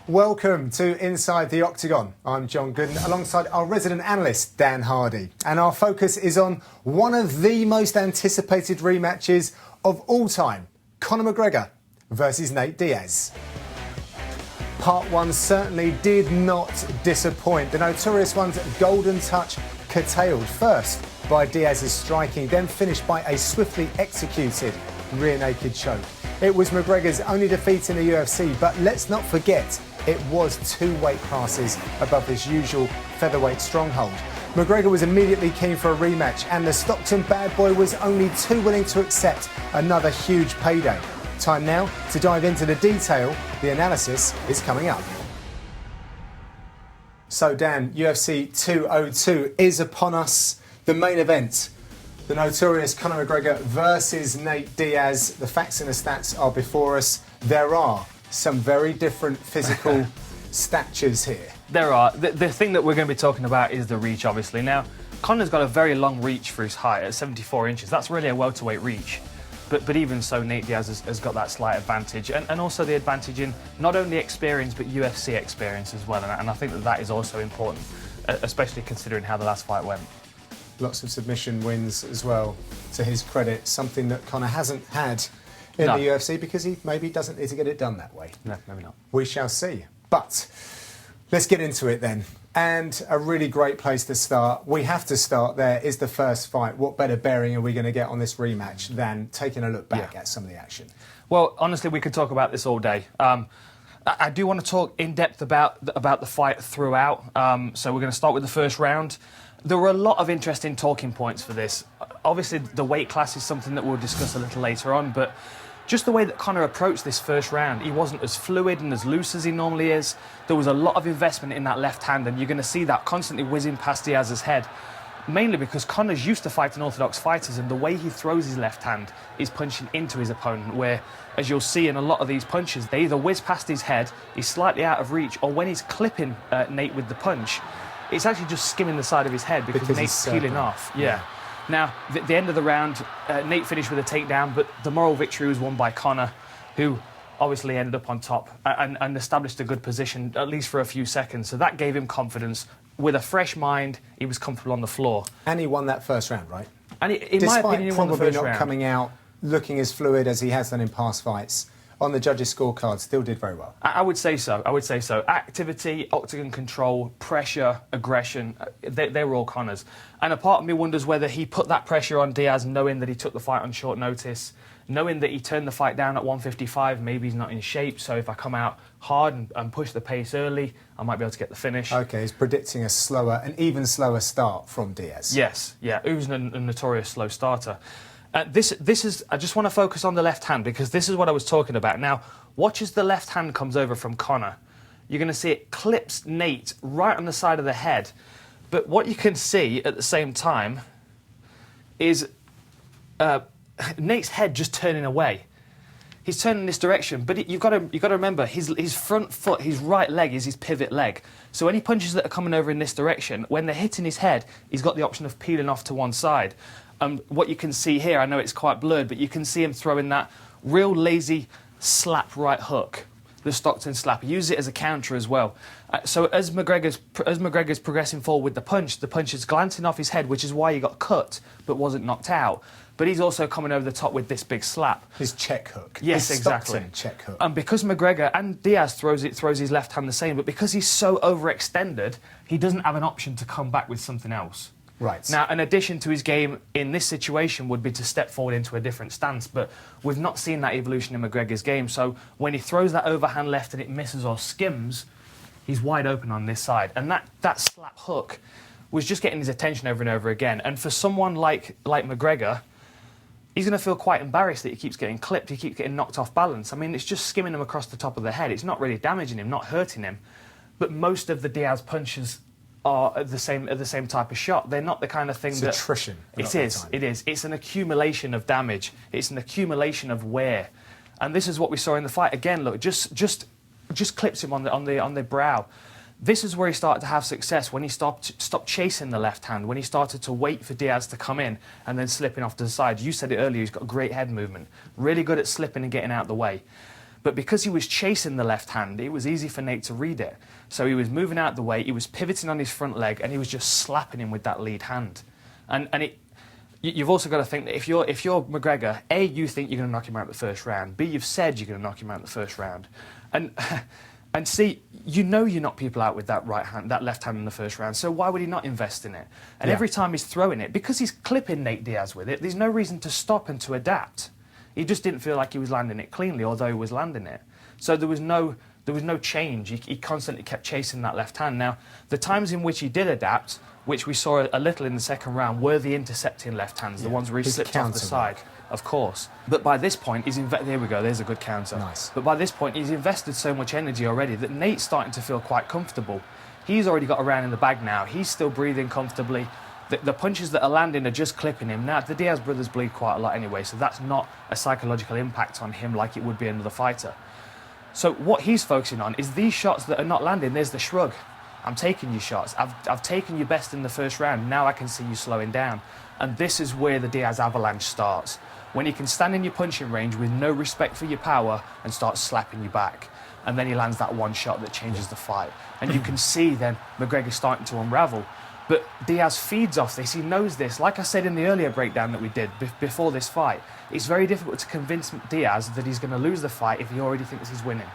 Welcome to Inside The Octagon. I'm John Gooden alongside our resident analyst Dan Hardy, and our focus is on one of the most anticipated rematches of all time, Conor McGregor versus Nate Diaz. Part 1 certainly did not disappoint. The notorious one's golden touch curtailed first by Diaz's striking, then finished by a swiftly executed rear naked choke. It was McGregor's only defeat in the UFC, but let's not forget it was 2 weight classes above his usual featherweight stronghold. McGregor was immediately keen for a rematch, and the Stockton bad boy was only too willing to accept another huge payday. Time now to dive into the detail. The analysis is coming up. So Dan, UFC 202 is upon us. The main event, the notorious Conor McGregor versus Nate Diaz. The facts and the stats are before us. There are some very different physical statures here. There are. The thing that we're going to be talking about is the reach, obviously. Now, Conor's got a very long reach for his height at 74 inches. That's really a welterweight reach. But even so, Nate Diaz has got that slight advantage. And also the advantage in not only experience, but UFC experience as well. And I think that is also important, especially considering how the last fight went. Lots of submission wins as well, to his credit. Something that Conor hasn't had in the UFC because he maybe doesn't need to get it done that way. No, maybe not. We shall see. But let's get into it then. And a really great place to start. We have to start there, is the first fight. What better bearing are we going to get on this rematch than taking a look back at some of the action? Well, honestly, we could talk about this all day. I do want to talk in depth about the fight throughout. So we're going to start with the first round. There were a lot of interesting talking points for this. Obviously, the weight class is something that we'll discuss a little later on, but just the way that Conor approached this first round, he wasn't as fluid and as loose as he normally is. There was a lot of investment in that left hand, and you're going to see that constantly whizzing past Diaz's head, mainly because Conor's used to fighting orthodox fighters, and the way he throws his left hand is punching into his opponent, where, as you'll see in a lot of these punches, they either whiz past his head, he's slightly out of reach, or when he's clipping Nate with the punch, it's actually just skimming the side of his head because Nate's peeling off. Yeah. Now, at the end of the round, Nate finished with a takedown, but the moral victory was won by Conor, who obviously ended up on top and established a good position, at least for a few seconds. So that gave him confidence. With a fresh mind, he was comfortable on the floor. And he won that first round, right? And in my opinion, he won the first round. Probably not coming out looking as fluid as he has done in past fights, on the judges' scorecard, still did very well. I would say so. Activity, octagon control, pressure, aggression, they were all Conor's. And a part of me wonders whether he put that pressure on Diaz knowing that he took the fight on short notice, knowing that he turned the fight down at 155, maybe he's not in shape, so if I come out hard and push the pace early, I might be able to get the finish. OK, he's predicting an even slower start from Diaz. Yes, yeah, who's a notorious slow starter. This is. I just want to focus on the left hand because this is what I was talking about. Now, watch as the left hand comes over from Conor. You're going to see it clips Nate right on the side of the head. But what you can see at the same time is Nate's head just turning away. He's turning this direction, but you've got to remember his front foot, his right leg is his pivot leg. So any punches that are coming over in this direction, when they're hitting his head, he's got the option of peeling off to one side. What you can see here, I know it's quite blurred, but you can see him throwing that real lazy slap right hook, the Stockton slap. He uses it as a counter as well. So as McGregor's progressing forward with the punch is glancing off his head, which is why he got cut but wasn't knocked out. But he's also coming over the top with this big slap. His check hook. Yes, his exactly. Stockton check hook. And because McGregor and Diaz throws his left hand the same, but because he's so overextended, he doesn't have an option to come back with something else. Right. Now, an addition to his game in this situation would be to step forward into a different stance, but we've not seen that evolution in McGregor's game. So when he throws that overhand left and it misses or skims, he's wide open on this side. And that slap hook was just getting his attention over and over again. And for someone like McGregor, he's going to feel quite embarrassed that he keeps getting clipped, he keeps getting knocked off balance. I mean, it's just skimming him across the top of the head. It's not really damaging him, not hurting him. But most of the Diaz punches are the same type of shot. They're not the kind of thing it's that... attrition. It is. It's an accumulation of damage. It's an accumulation of wear. And this is what we saw in the fight. Again, look, just clips him on the brow. This is where he started to have success, when he stopped chasing the left hand, when he started to wait for Diaz to come in and then slipping off to the side. You said it earlier, he's got great head movement. Really good at slipping and getting out of the way. But because he was chasing the left hand, it was easy for Nate to read it. So he was moving out the way, he was pivoting on his front leg, and he was just slapping him with that lead hand. You've also got to think that if you're McGregor, A, you think you're going to knock him out in the first round. B, you've said you're going to knock him out in the first round. And C, you know you knock people out with that left hand in the first round, so why would he not invest in it? And every time he's throwing it, because he's clipping Nate Diaz with it, there's no reason to stop and to adapt. He just didn't feel like he was landing it cleanly, although he was landing it. So there was no change. He constantly kept chasing that left hand. Now, the times in which he did adapt, which we saw a little in the second round, were the intercepting left hands, the ones where he slipped off the side, of course. But by this point, there we go, there's a good counter. Nice. But by this point, he's invested so much energy already that Nate's starting to feel quite comfortable. He's already got a round in the bag now. He's still breathing comfortably. The punches that are landing are just clipping him. Now, the Diaz brothers bleed quite a lot anyway, so that's not a psychological impact on him like it would be another fighter. So what he's focusing on is these shots that are not landing. There's the shrug. I'm taking you shots. I've taken your best in the first round. Now I can see you slowing down. And this is where the Diaz avalanche starts. When you can stand in your punching range with no respect for your power and start slapping you back. And then he lands that one shot that changes the fight. And you can see then McGregor starting to unravel. But Diaz feeds off this. He knows this. Like I said in the earlier breakdown that we did before this fight, it's very difficult to convince Diaz that he's going to lose the fight if he already thinks he's winning.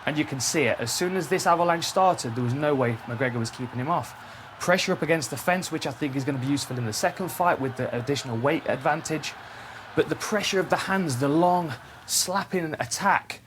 And you can see it. As soon as this avalanche started, there was no way McGregor was keeping him off. Pressure up against the fence, which I think is going to be useful in the second fight with the additional weight advantage. But the pressure of the hands, the long slapping attack,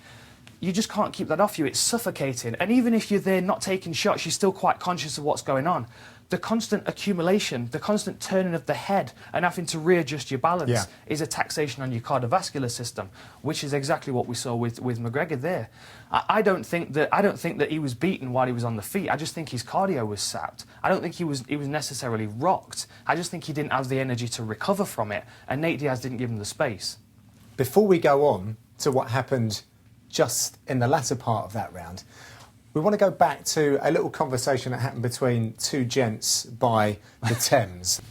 you just can't keep that off you. It's suffocating. And even if you're there not taking shots, you're still quite conscious of what's going on. The constant accumulation, the constant turning of the head and having to readjust your balance is a taxation on your cardiovascular system, which is exactly what we saw with McGregor there. I don't think that he was beaten while he was on the feet. I just think his cardio was sapped. I don't think he was necessarily rocked. I just think he didn't have the energy to recover from it, and Nate Diaz didn't give him the space. Before we go on to what happened just in the latter part of that round, we want to go back to a little conversation that happened between two gents by the Thames.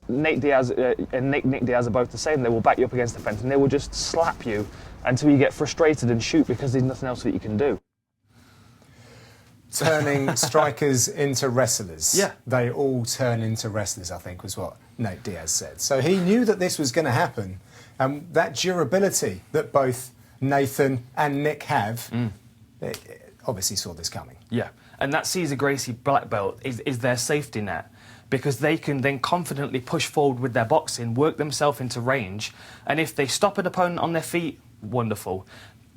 Nate Diaz and Nick Diaz are both the same. They will back you up against the fence and they will just slap you until you get frustrated and shoot because there's nothing else that you can do. Turning strikers into wrestlers. Yeah. They all turn into wrestlers, I think, was what Nate Diaz said. So he knew that this was going to happen. And that durability that both Nathan and Nick have... obviously saw this coming. Yeah, and that Cesar Gracie black belt is their safety net because they can then confidently push forward with their boxing, work themselves into range, and if they stop an opponent on their feet, wonderful.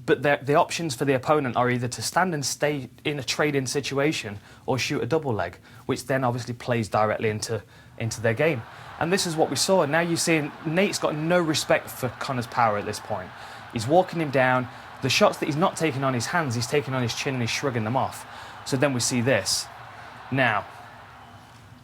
But the options for the opponent are either to stand and stay in a trade-in situation or shoot a double leg, which then obviously plays directly into their game. And this is what we saw. Now you're seeing Nate's got no respect for Conor's power at this point. He's walking him down. The shots that he's not taking on his hands, he's taking on his chin and he's shrugging them off. So then we see this. Now,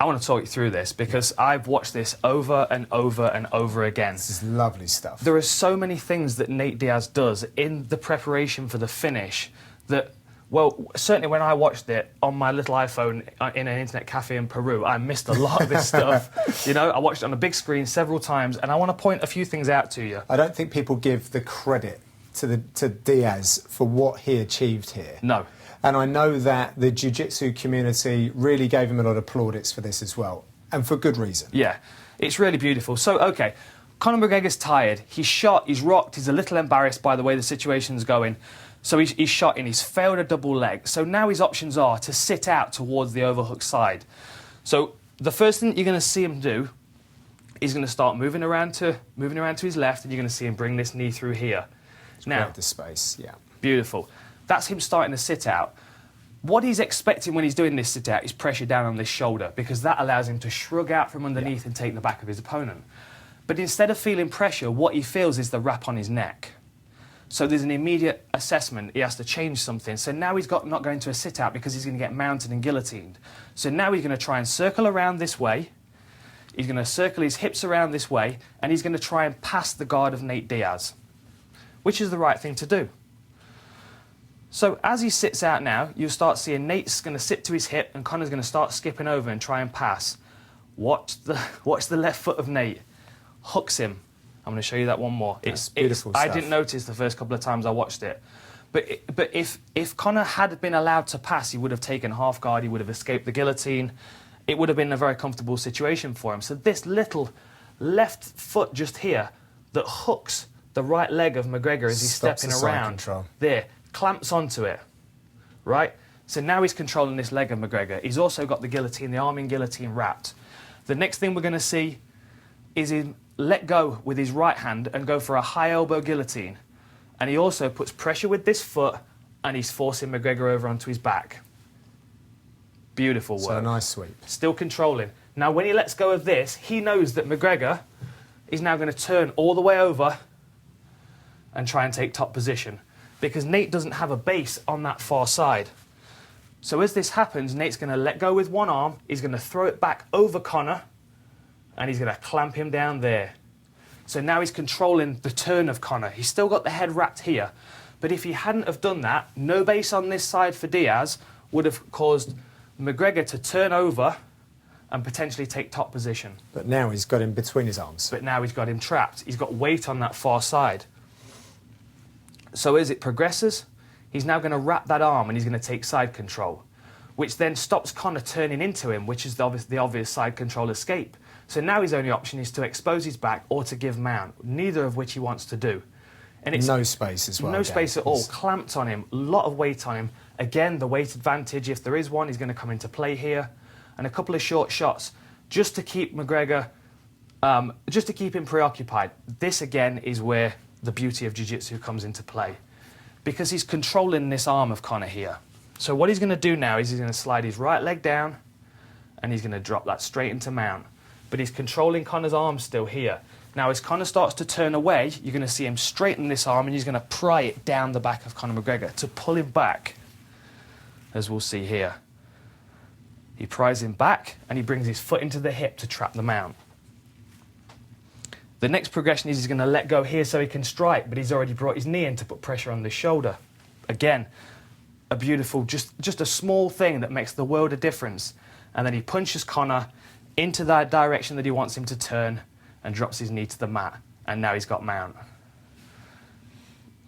I want to talk you through this because I've watched this over and over and over again. This is lovely stuff. There are so many things that Nate Diaz does in the preparation for the finish that, well, certainly when I watched it on my little iPhone in an internet cafe in Peru, I missed a lot of this stuff. You know, I watched it on a big screen several times and I want to point a few things out to you. I don't think people give the credit to Diaz for what he achieved here. No. And I know that the jiu-jitsu community really gave him a lot of plaudits for this as well, and for good reason. Yeah, it's really beautiful. So, OK, Conor McGregor's tired. He's shot, he's rocked, he's a little embarrassed by the way the situation's going. So he's shot in, he's failed a double leg. So now his options are to sit out towards the overhook side. So the first thing that you're going to see him do, he's going to start moving around to his left, and you're going to see him bring this knee through here. Now, the space, yeah. Beautiful. That's him starting to sit out. What he's expecting when he's doing this sit out is pressure down on this shoulder because that allows him to shrug out from underneath and take the back of his opponent. But instead of feeling pressure, what he feels is the wrap on his neck. So there's an immediate assessment. He has to change something. So now he's not going to a sit out because he's going to get mounted and guillotined. So now he's going to try and circle around this way. He's going to circle his hips around this way and he's going to try and pass the guard of Nate Diaz, which is the right thing to do. So as he sits out now, you'll start seeing Nate's going to sit to his hip and Conor's going to start skipping over and try and pass. Watch the left foot of Nate. Hooks him. I'm going to show you that one more. That's beautiful I stuff. didn't notice the first couple of times I watched it. But if Conor had been allowed to pass, he would have taken half guard, he would have escaped the guillotine. It would have been a very comfortable situation for him. So this little left foot just here that hooks the right leg of McGregor as he's Stops stepping the side around, control. there, clamps onto it, right? So now he's controlling this leg of McGregor. He's also got the guillotine, the arming guillotine wrapped. The next thing we're going to see is him let go with his right hand and go for a high elbow guillotine. And he also puts pressure with this foot and he's forcing McGregor over onto his back. Beautiful work. So a nice sweep. Still controlling. Now, when he lets go of this, he knows that McGregor is now going to turn all the way over and try and take top position because Nate doesn't have a base on that far side. So as this happens, Nate's going to let go with one arm, he's going to throw it back over Conor, and he's going to clamp him down there. So now he's controlling the turn of Conor. He's still got the head wrapped here. But if he hadn't have done that, no base on this side for Diaz would have caused McGregor to turn over and potentially take top position. But now he's got him between his arms. But now he's got him trapped. He's got weight on that far side. So as it progresses, he's now going to wrap that arm and he's going to take side control, which then stops Conor turning into him, which is the obvious side control escape. So now his only option is to expose his back or to give mount, neither of which he wants to do. And it's no space as well. No again. space at all. Clamped on him, a lot of weight on him. Again, the weight advantage, if there is one, is going to come into play here. And a couple of short shots just to keep McGregor, just to keep him preoccupied. This, again, is where the beauty of Jiu-Jitsu comes into play because he's controlling this arm of Conor here. So what he's going to do now is he's going to slide his right leg down and he's going to drop that straight into mount. But he's controlling Conor's arm still here. Now, as Conor starts to turn away, you're going to see him straighten this arm and he's going to pry it down the back of Conor McGregor to pull him back, as we'll see here. He pries him back and he brings his foot into the hip to trap the mount. The next progression is he's going to let go here so he can strike, but he's already brought his knee in to put pressure on the shoulder. Again, a beautiful, just a small thing that makes the world of difference. And then he punches Conor into that direction that he wants him to turn and drops his knee to the mat. And now he's got mount.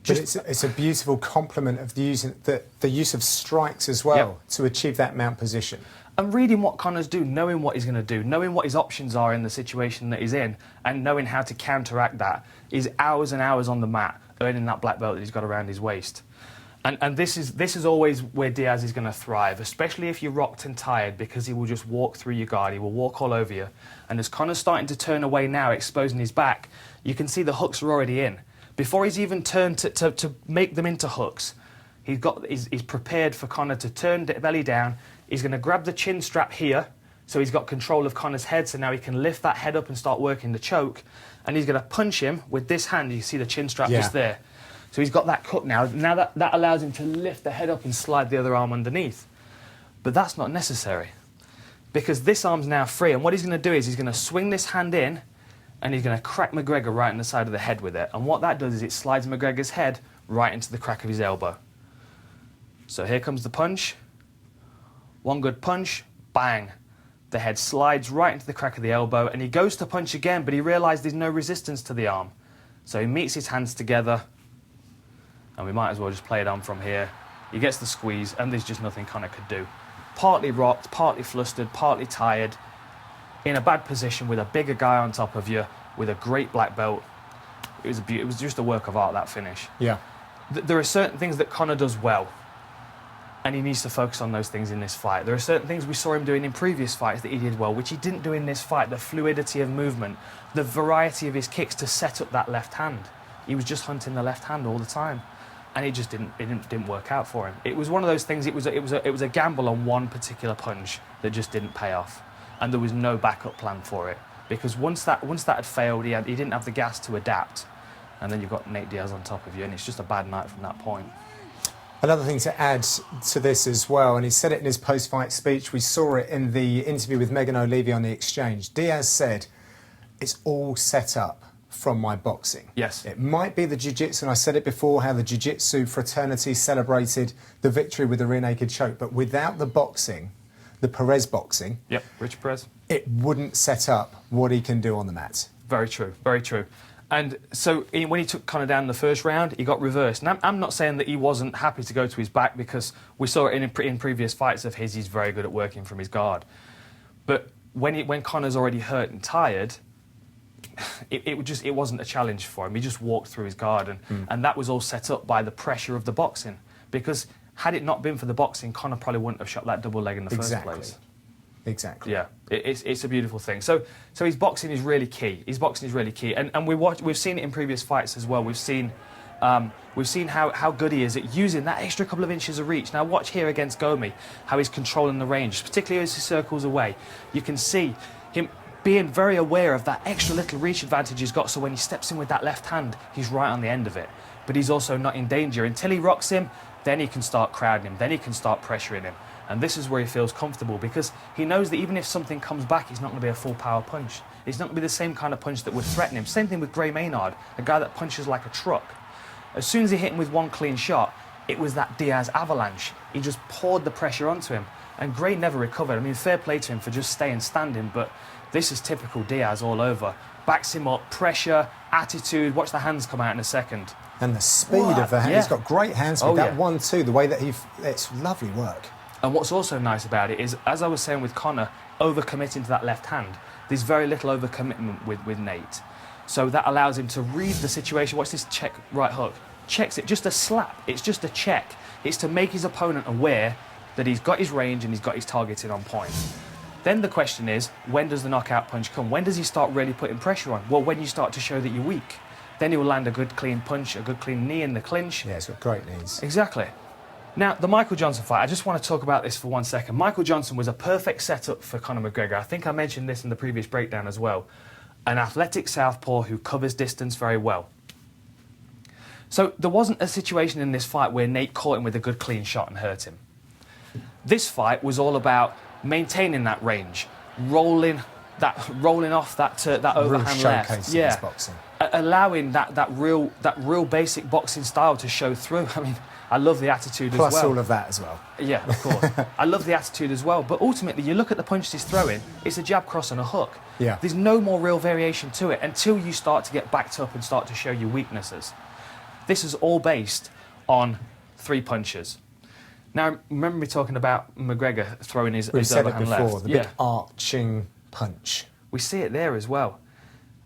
But it's a beautiful complement of the use of strikes as well to achieve that mount position. And reading what Conor's doing, knowing what he's going to do, knowing what his options are in the situation that he's in, and knowing how to counteract that, is hours and hours on the mat, earning that black belt that he's got around his waist. And this is always where Diaz is going to thrive, especially if you're rocked and tired, because he will just walk through your guard, he will walk all over you. And as Conor's starting to turn away now, exposing his back, you can see the hooks are already in. Before he's even turned to make them into hooks, he's prepared for Conor to turn belly down. He's going to grab the chin strap here, so he's got control of Conor's head, so now he can lift that head up and start working the choke. And he's going to punch him with this hand. You see the chin strap just there. So he's got that cook now. Now that allows him to lift the head up and slide the other arm underneath. But that's not necessary, because this arm's now free. And what he's going to do is he's going to swing this hand in, and he's going to crack McGregor right in the side of the head with it. And what that does is it slides McGregor's head right into the crack of his elbow. So here comes the punch. One good punch, bang. The head slides right into the crack of the elbow, and he goes to punch again, but he realised there's no resistance to the arm. So he meets his hands together, and we might as well just play it on from here. He gets the squeeze, and there's just nothing Conor could do. Partly rocked, partly flustered, partly tired, in a bad position with a bigger guy on top of you, with a great black belt. It was just a work of art, that finish. Yeah. There are certain things that Conor does well, and he needs to focus on those things in this fight. There are certain things we saw him doing in previous fights that he did well, which he didn't do in this fight. The fluidity of movement, the variety of his kicks to set up that left hand. He was just hunting the left hand all the time, and it just didn't work out for him. It was one of those things. It was a gamble on one particular punch that just didn't pay off, and there was no backup plan for it, because once that had failed, he didn't have the gas to adapt, and then you've got Nate Diaz on top of you, and it's just a bad night from that point. Another thing to add to this as well, and he said it in his post-fight speech, we saw it in the interview with Megan O'Leary on The Exchange. Diaz said, "It's all set up from my boxing." Yes. It might be the jiu-jitsu, and I said it before, how the jiu-jitsu fraternity celebrated the victory with the rear naked choke, but without the boxing, the Perez boxing, Yep, Rich Perez. it wouldn't set up what he can do on the mat. Very true, very true. And so when he took Conor down in the first round, he got reversed. And I'm not saying that he wasn't happy to go to his back, because we saw it in previous fights of his, he's very good at working from his guard. But when Conor's already hurt and tired, it wasn't a challenge for him. He just walked through his guard, and that was all set up by the pressure of the boxing. Because had it not been for the boxing, Conor probably wouldn't have shot that double leg in the first place. Exactly. Yeah, it's a beautiful thing. So his boxing is really key. His boxing is really key, and we've seen it in previous fights as well. We've seen how good he is at using that extra couple of inches of reach. Now watch here against Gomi, how he's controlling the range, particularly as he circles away. You can see him being very aware of that extra little reach advantage he's got. So when he steps in with that left hand, he's right on the end of it. But he's also not in danger until he rocks him. Then he can start crowding him. Then he can start pressuring him. And this is where he feels comfortable, because he knows that even if something comes back, it's not going to be a full power punch. It's not going to be the same kind of punch that would threaten him. Same thing with Gray Maynard, a guy that punches like a truck. As soon as he hit him with one clean shot, it was that Diaz avalanche. He just poured the pressure onto him. And Gray never recovered. I mean, fair play to him for just staying standing, but this is typical Diaz all over. Backs him up, pressure, attitude. Watch the hands come out in a second. And the speed of the hand. Yeah. He's got great hands with that 1-2, the way that it's lovely work. And what's also nice about it is, as I was saying with Conor, overcommitting to that left hand. There's very little overcommitment with Nate. So that allows him to read the situation. Watch this check right hook. Checks it, just a slap. It's just a check. It's to make his opponent aware that he's got his range and he's got his targeting on point. Then the question is, when does the knockout punch come? When does he start really putting pressure on? Well, when you start to show that you're weak. Then he will land a good clean punch, a good clean knee in the clinch. Yeah, he's got great knees. Exactly. Now, the Michael Johnson fight, I just want to talk about this for 1 second. Michael Johnson was a perfect setup for Conor McGregor. I think I mentioned this in the previous breakdown as well. An athletic southpaw who covers distance very well. So there wasn't a situation in this fight where Nate caught him with a good clean shot and hurt him. This fight was all about maintaining that range, rolling off that overhand left. Yeah. Boxing. Allowing that real basic boxing style to show through. I mean, I love the attitude as well. Plus all of that as well. Yeah, of course. I love the attitude as well. But ultimately, you look at the punches he's throwing, it's a jab, cross and a hook. Yeah. There's no more real variation to it until you start to get backed up and start to show your weaknesses. This is all based on 3 punches. Now, remember me talking about McGregor throwing his overhand left? We've said it before, the big arching punch. We see it there as well.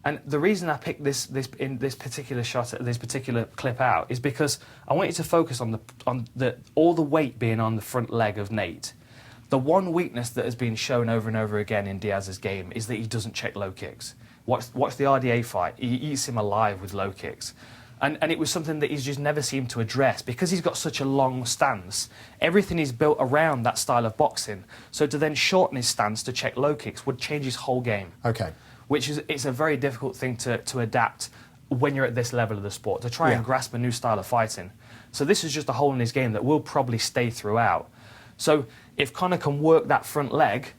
And the reason I picked this particular clip out is because I want you to focus on all the weight being on the front leg of Nate. The one weakness that has been shown over and over again in Diaz's game is that he doesn't check low kicks. Watch the RDA fight. He eats him alive with low kicks. And it was something that he's just never seemed to address because he's got such a long stance. Everything is built around that style of boxing. So to then shorten his stance to check low kicks would change his whole game. Okay. It's a very difficult thing to adapt when you're at this level of the sport, to try and grasp a new style of fighting. So this is just a hole in his game that will probably stay throughout. So if Conor can work that front leg,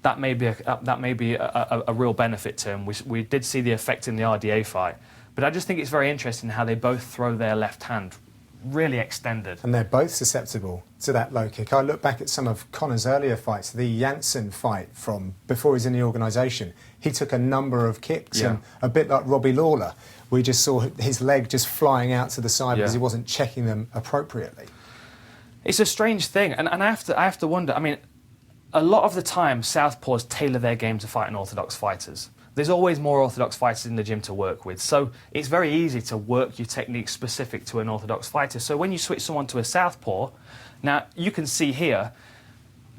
that may be a real benefit to him. We did see the effect in the RDA fight. But I just think it's very interesting how they both throw their left hand really extended. And they're both susceptible to that low kick. I look back at some of Conor's earlier fights, the Janssen fight from before he was in the organisation. He took a number of kicks, and a bit like Robbie Lawler, we just saw his leg just flying out to the side because he wasn't checking them appropriately. It's a strange thing, and I have to wonder, I mean, a lot of the time southpaws tailor their game to fight unorthodox fighters. There's always more orthodox fighters in the gym to work with, so it's very easy to work your technique specific to an orthodox fighter. So when you switch someone to a southpaw, now you can see here,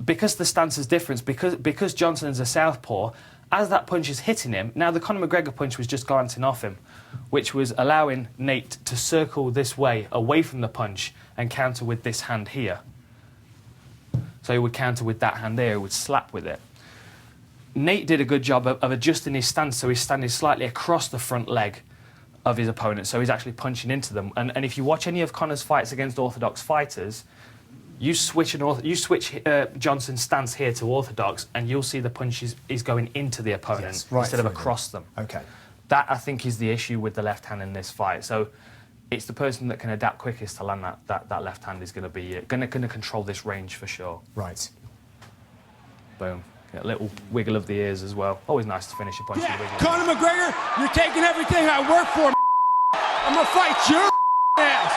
because the stance is different, because Johnson's a southpaw, as that punch is hitting him, now the Conor McGregor punch was just glancing off him, which was allowing Nate to circle this way, away from the punch, and counter with this hand here. So he would counter with that hand there, he would slap with it. Nate did a good job of adjusting his stance, so he's standing slightly across the front leg of his opponent, so he's actually punching into them. And if you watch any of Conor's fights against orthodox fighters, you switch Johnson's stance here to orthodox, and you'll see the punch is going into the opponent instead of across them. Okay. That, I think, is the issue with the left hand in this fight. So it's the person that can adapt quickest to land that left hand is going to be going to control this range for sure. Right. Boom. A little wiggle of the ears as well. Always nice to finish a punch with a wiggle. Conor McGregor, you're taking everything I work for. I'm gonna fight your ass.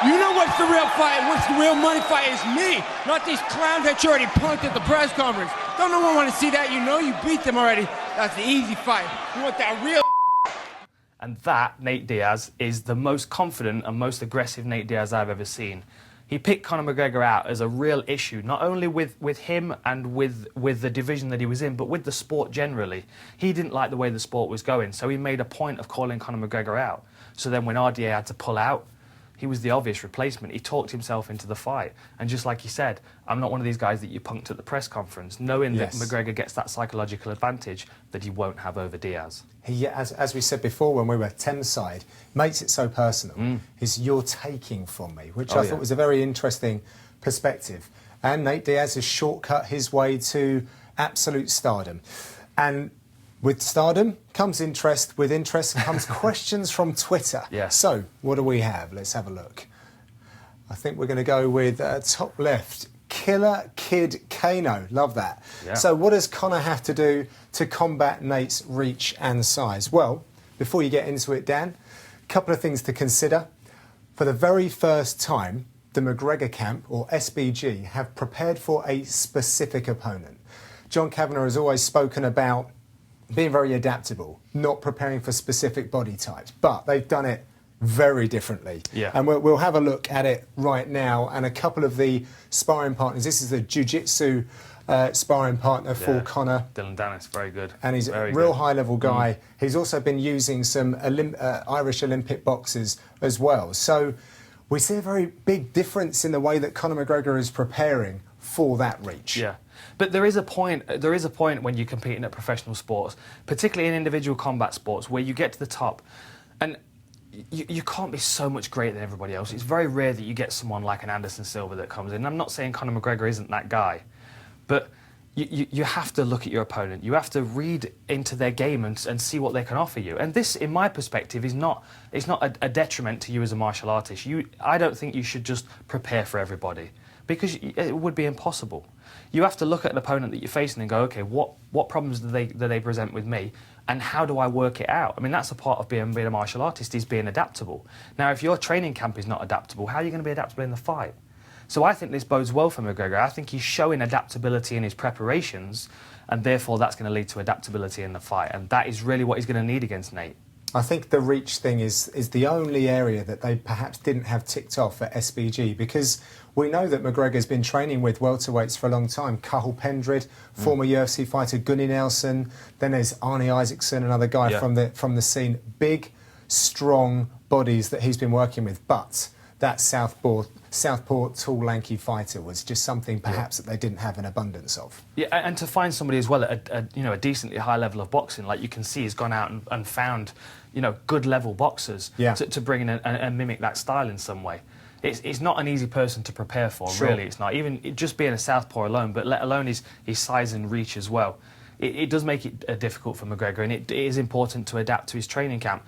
You know what's the real fight? What's the real money fight is me, not these clowns that you already punked at the press conference. Don't no one want to see that. You know you beat them already. That's the easy fight. You want that real. And that, Nate Diaz, is the most confident and most aggressive Nate Diaz I've ever seen. He picked Conor McGregor out as a real issue, not only with him and with the division that he was in, but with the sport generally. He didn't like the way the sport was going, so he made a point of calling Conor McGregor out. So then when RDA had to pull out, he was the obvious replacement. He talked himself into the fight. And just like he said, I'm not one of these guys that you punked at the press conference, knowing that McGregor gets that psychological advantage that he won't have over Diaz. He, as we said before when we were Thames side, makes it so personal. Is you're taking from me, which I thought was a very interesting perspective. And Nate Diaz has shortcut his way to absolute stardom. And with stardom comes interest. With interest comes questions from Twitter. Yeah. So, what do we have? Let's have a look. I think we're going to go with top left. Killer Kid Kano. Love that. Yeah. So, what does Conor have to do to combat Nate's reach and size? Well, before you get into it, Dan, a couple of things to consider. For the very first time, the McGregor camp, or SBG, have prepared for a specific opponent. John Kavanagh has always spoken about being very adaptable, not preparing for specific body types, but they've done it very differently. Yeah. And we'll have a look at it right now, and a couple of the sparring partners. This is the Jujitsu sparring partner for Conor. Dylan Dennis, very good. And he's very a real good. high-level guy. He's also been using some Irish Olympic boxers as well. So we see a very big difference in the way that Conor McGregor is preparing for that reach. Yeah. But there is a point when you're competing at professional sports, particularly in individual combat sports, where you get to the top and you can't be so much greater than everybody else. It's very rare that you get someone like an Anderson Silva that comes in. I'm not saying Conor McGregor isn't that guy, but you have to look at your opponent. You have to read into their game and see what they can offer you. And this, in my perspective, is not a detriment to you as a martial artist. I don't think you should just prepare for everybody, because it would be impossible. You have to look at an opponent that you're facing and go, okay, what problems do they present with me, and how do I work it out? I mean, that's a part of being a martial artist, is being adaptable. Now, if your training camp is not adaptable, how are you going to be adaptable in the fight? So I think this bodes well for McGregor. I think he's showing adaptability in his preparations, and therefore that's going to lead to adaptability in the fight, and that is really what he's going to need against Nate. I think the reach thing is the only area that they perhaps didn't have ticked off at SBG, because we know that McGregor's been training with welterweights for a long time. Cathal Pendred, former UFC fighter Gunnar Nelson. Then there's Arnie Isaacson, another guy from the scene. Big, strong bodies that he's been working with. But that Southpaw tall, lanky fighter was just something perhaps that they didn't have an abundance of. Yeah, and to find somebody as well at a decently high level of boxing, like you can see, has gone out and found good level boxers to bring in and mimic that style in some way. It's not an easy person to prepare for, really. It's not. Even just being a southpaw alone, but let alone his size and reach as well. It does make it difficult for McGregor, and it is important to adapt to his training camp.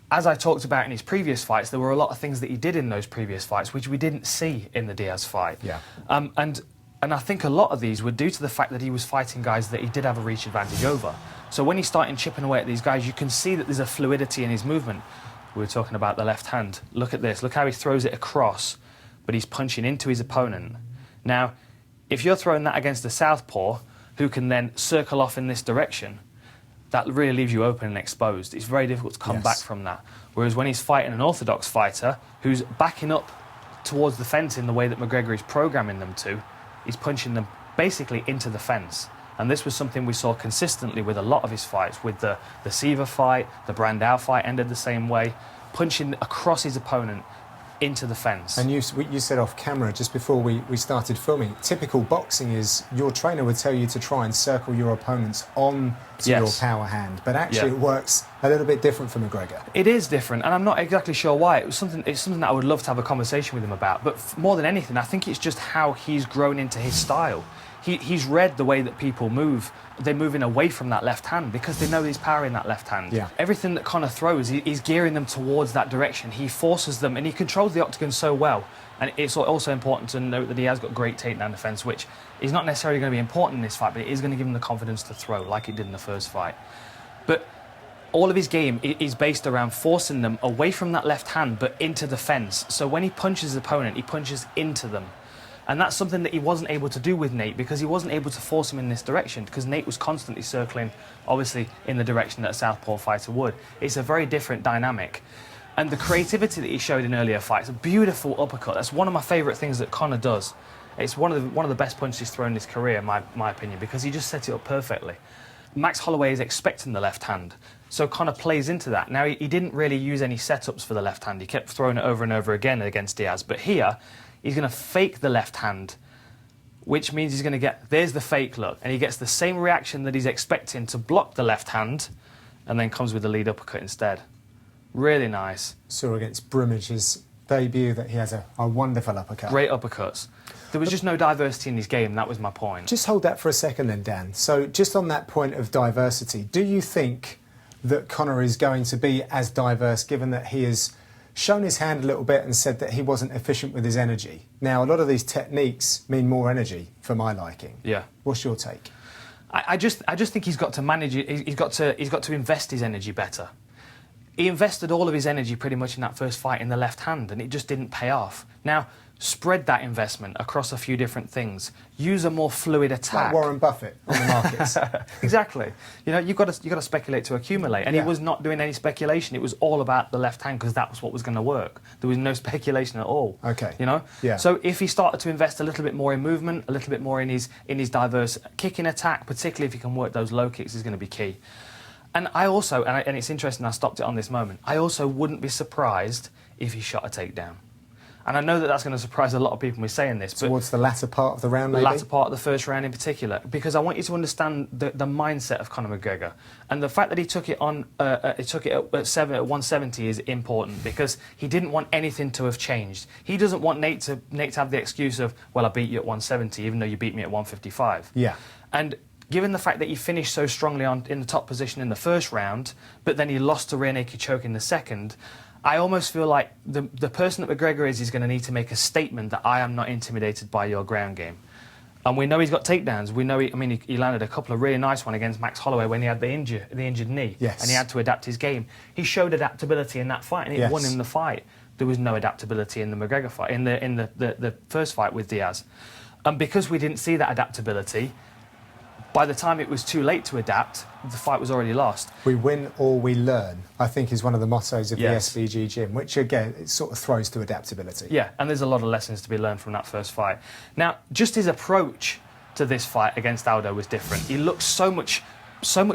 As I talked about in his previous fights, there were a lot of things that he did in those previous fights which we didn't see in the Diaz fight. Yeah. And I think a lot of these were due to the fact that he was fighting guys that he did have a reach advantage over. So when he's starting chipping away at these guys, you can see that there's a fluidity in his movement. We were talking about the left hand. Look at this. Look how he throws it across, but he's punching into his opponent. Now, if you're throwing that against a southpaw, who can then circle off in this direction, that really leaves you open and exposed. It's very difficult to come back from that. Whereas when he's fighting an orthodox fighter who's backing up towards the fence in the way that McGregor is programming them to, he's punching them basically into the fence. And this was something we saw consistently with a lot of his fights. With the Seaver fight, the Brandao fight ended the same way, punching across his opponent into the fence. And you said off camera just before we started filming, typical boxing is your trainer would tell you to try and circle your opponents on to your power hand, but actually it works a little bit different for McGregor. It is different, and I'm not exactly sure why. It's something that I would love to have a conversation with him about, but more than anything, I think it's just how he's grown into his style. He's read the way that people move. They're moving away from that left hand because they know there's power in that left hand. Yeah. Everything that Conor throws, he's gearing them towards that direction. He forces them, and he controls the octagon so well. And it's also important to note that he has got great takedown defence, which He's not necessarily going to be important in this fight, but it is going to give him the confidence to throw, like it did in the first fight. But all of his game is based around forcing them away from that left hand, but into the fence. So when he punches his opponent, he punches into them. And that's something that he wasn't able to do with Nate, because he wasn't able to force him in this direction, because Nate was constantly circling, obviously, in the direction that a southpaw fighter would. It's a very different dynamic. And the creativity that he showed in earlier fights, a beautiful uppercut. That's one of my favourite things that Conor does. It's one of the best punches he's thrown in his career, in my opinion, because he just set it up perfectly. Max Holloway is expecting the left hand, so Conor plays into that. Now, he didn't really use any setups for the left hand. He kept throwing it over and over again against Diaz. But here, he's going to fake the left hand, which means he's going to get, there's the fake look, and he gets the same reaction that he's expecting to block the left hand, and then comes with the lead uppercut instead. Really nice. Saw against Brimmage's debut that he has a wonderful uppercut. Great uppercuts. There was just no diversity in his game, that was my point. Just hold that for a second then, Dan. So just on that point of diversity, do you think that Conor is going to be as diverse, given that he has shown his hand a little bit and said that he wasn't efficient with his energy? Now, a lot of these techniques mean more energy for my liking. Yeah. What's your take? I just think he's got to manage it. He's got to invest his energy better. He invested all of his energy pretty much in that first fight in the left hand, and it just didn't pay off. Now, spread that investment across a few different things. Use a more fluid attack. Like Warren Buffett on the markets. Exactly. You know, you've got to speculate to accumulate, and he was not doing any speculation. It was all about the left hand, because that was what was going to work. There was no speculation at all. Okay. You know. Yeah. So if he started to invest a little bit more in movement, a little bit more in his diverse kicking attack, particularly if he can work those low kicks, is going to be key. And I also, and it's interesting, I stopped it on this moment, I also wouldn't be surprised if he shot a takedown. And I know that that's going to surprise a lot of people when we're saying this. But towards the latter part of the round, maybe? The latter part of the first round in particular, because I want you to understand the mindset of Conor McGregor. And the fact that he took it on, at 170 is important, because he didn't want anything to have changed. He doesn't want Nate to have the excuse of, well, I beat you at 170, even though you beat me at 155. Yeah. And given the fact that he finished so strongly in the top position in the first round, but then he lost to rear naked choke in the second, I almost feel like the person that McGregor is going to need to make a statement that I am not intimidated by your ground game. And we know he's got takedowns. We know he landed a couple of really nice ones against Max Holloway when he had the injured knee. Yes. And he had to adapt his game. He showed adaptability in that fight, and it won him the fight. There was no adaptability in the McGregor fight, in the first fight with Diaz. And because we didn't see that adaptability, by the time it was too late to adapt, the fight was already lost. We win or we learn, I think, is one of the mottos of the SBG gym, which, again, it sort of throws to adaptability. Yeah, and there's a lot of lessons to be learned from that first fight. Now, just his approach to this fight against Aldo was different. He looked so much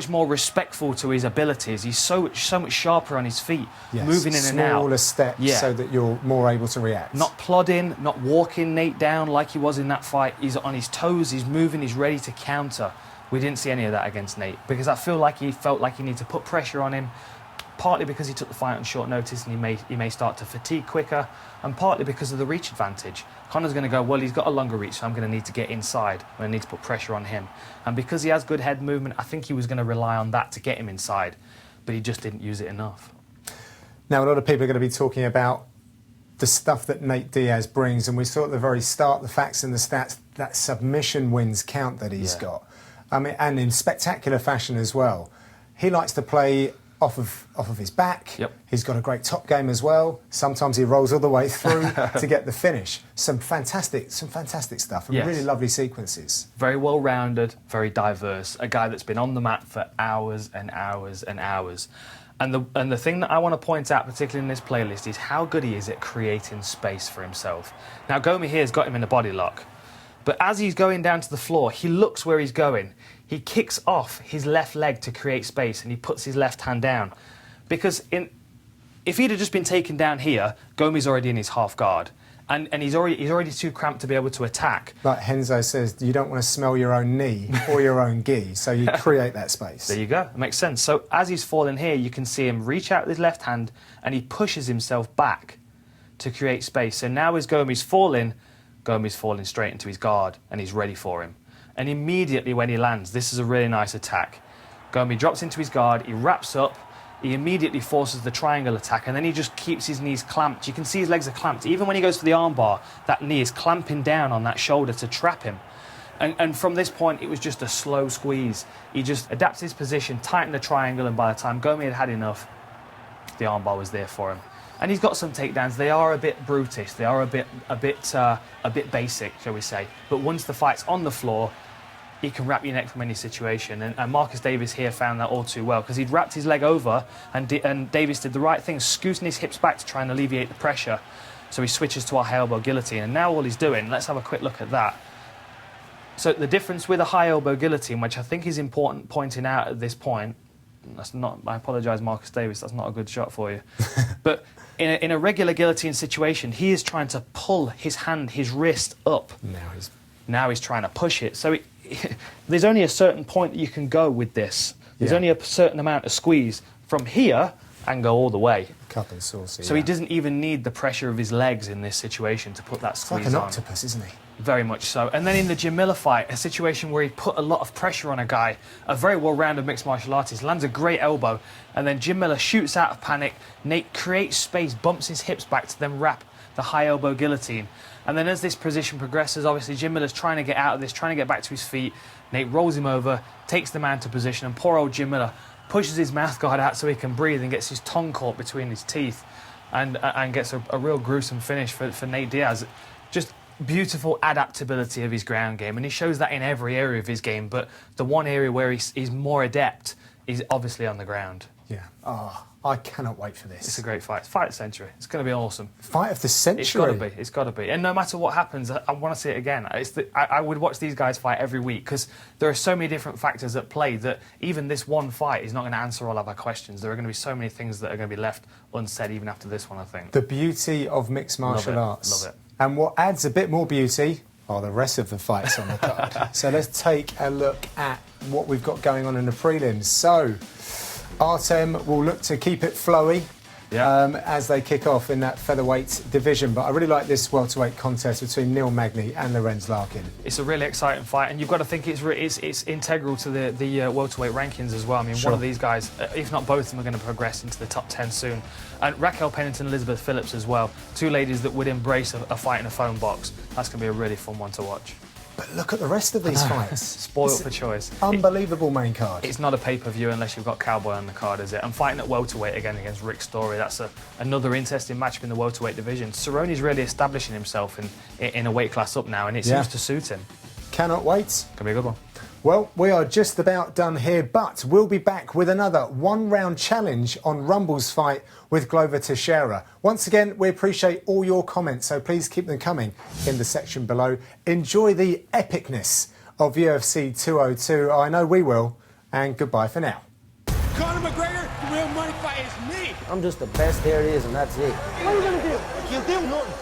more respectful to his abilities. He's so much sharper on his feet, moving in and out. Smaller steps so that you're more able to react. Not plodding, not walking Nate down like he was in that fight. He's on his toes, he's moving, he's ready to counter. We didn't see any of that against Nate, because I feel like he felt like he needed to put pressure on him, partly because he took the fight on short notice and he may start to fatigue quicker, and partly because of the reach advantage. Conor's going to go, well, he's got a longer reach, so I'm going to need to get inside. I'm going to need to put pressure on him. And because he has good head movement, I think he was going to rely on that to get him inside, but he just didn't use it enough. Now, a lot of people are going to be talking about the stuff that Nate Diaz brings, and we saw at the very start, the facts and the stats, that submission wins count that he's got. I mean, and in spectacular fashion as well. He likes to play off of his back. Yep. He's got a great top game as well. Sometimes he rolls all the way through to get the finish. Some fantastic stuff, and really lovely sequences. Very well rounded, very diverse. A guy that's been on the mat for hours and hours and hours. And the thing that I want to point out, particularly in this playlist, is how good he is at creating space for himself. Now, Gomi here has got him in a body lock. But as he's going down to the floor, he looks where he's going. He kicks off his left leg to create space, and he puts his left hand down. Because if he'd have just been taken down here, Gomi's already in his half guard. And he's already too cramped to be able to attack. Like Henzo says, you don't want to smell your own knee or your own gi, so you create that space. There you go. It makes sense. So as he's falling here, you can see him reach out with his left hand, and he pushes himself back to create space. So now as Gomi's falling straight into his guard, and he's ready for him. And immediately when he lands, this is a really nice attack. Gomi drops into his guard, he wraps up, he immediately forces the triangle attack, and then he just keeps his knees clamped. You can see his legs are clamped. Even when he goes for the armbar, that knee is clamping down on that shoulder to trap him. And from this point, it was just a slow squeeze. He just adapted his position, tightened the triangle, and by the time Gomi had had enough, the armbar was there for him. And he's got some takedowns. They are a bit brutish. They are a bit basic, shall we say. But once the fight's on the floor, he can wrap your neck from any situation. And Marcus Davis here found that all too well, because he'd wrapped his leg over, and Davis did the right thing, scooting his hips back to try and alleviate the pressure. So he switches to a high elbow guillotine. And now all he's doing, let's have a quick look at that. So the difference with a high elbow guillotine, which I think is important pointing out at this point, that's not, I apologise, Marcus Davis, that's not a good shot for you. But in a regular guillotine situation, he is trying to pull his hand, his wrist up. Now he's trying to push it. So there's only a certain point that you can go with this. There's only a certain amount of squeeze. From here, and go all the way. Cup and saucy. So he doesn't even need the pressure of his legs in this situation to put that squeeze on. It's like an octopus, isn't he? Very much so. And then in the Jim Miller fight, a situation where he put a lot of pressure on a guy, a very well-rounded mixed martial artist, lands a great elbow, and then Jim Miller shoots out of panic. Nate creates space, bumps his hips back to then wrap the high elbow guillotine. And then as this position progresses, obviously Jim Miller's trying to get out of this, trying to get back to his feet. Nate rolls him over, takes the man to position, and poor old Jim Miller pushes his mouth guard out so he can breathe and gets his tongue caught between his teeth, and gets a real gruesome finish for Nate Diaz. Just beautiful adaptability of his ground game, and he shows that in every area of his game, but the one area where he's more adept is obviously on the ground. Yeah. Oh, I cannot wait for this. It's a great fight. Fight of the century. It's going to be awesome. Fight of the century? It's got to be. It's got to be. And no matter what happens, I want to see it again. I would watch these guys fight every week, because there are so many different factors at play that even this one fight is not going to answer all of our questions. There are going to be so many things that are going to be left unsaid even after this one, I think. The beauty of mixed martial arts. Love it. And what adds a bit more beauty are the rest of the fights on the card. So let's take a look at what we've got going on in the prelims. So Artem will look to keep it flowy as they kick off in that featherweight division. But I really like this welterweight contest between Neil Magny and Lorenz Larkin. It's a really exciting fight, and you've got to think it's integral to the welterweight rankings as well. I mean, one of these guys, if not both of them, are going to progress into the top 10 soon. And Raquel Pennington, Elizabeth Phillips as well, two ladies that would embrace a fight in a phone box. That's going to be a really fun one to watch. But look at the rest of these fights. Spoiled for choice. Unbelievable main card. It's not a pay-per-view unless you've got Cowboy on the card, is it? I'm fighting at welterweight again against Rick Story. That's another interesting matchup in the welterweight division. Cerrone's really establishing himself in a weight class up now, and it seems to suit him. Cannot wait. Can be a good one. Well, we are just about done here, but we'll be back with another one-round challenge on Rumble's fight with Glover Teixeira. Once again, we appreciate all your comments, so please keep them coming in the section below. Enjoy the epicness of UFC 202. I know we will, and goodbye for now. Conor McGregor, the real money fight is me. I'm just the best there is, and that's it. What are you gonna do? You'll do nothing.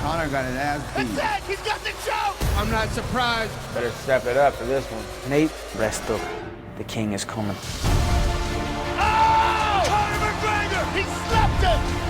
Conor got his ass beat. That's it! He's got the choke! I'm not surprised. Better step it up for this one. Nate, rest up. The king is coming. Oh! Conor McGregor! He slapped him!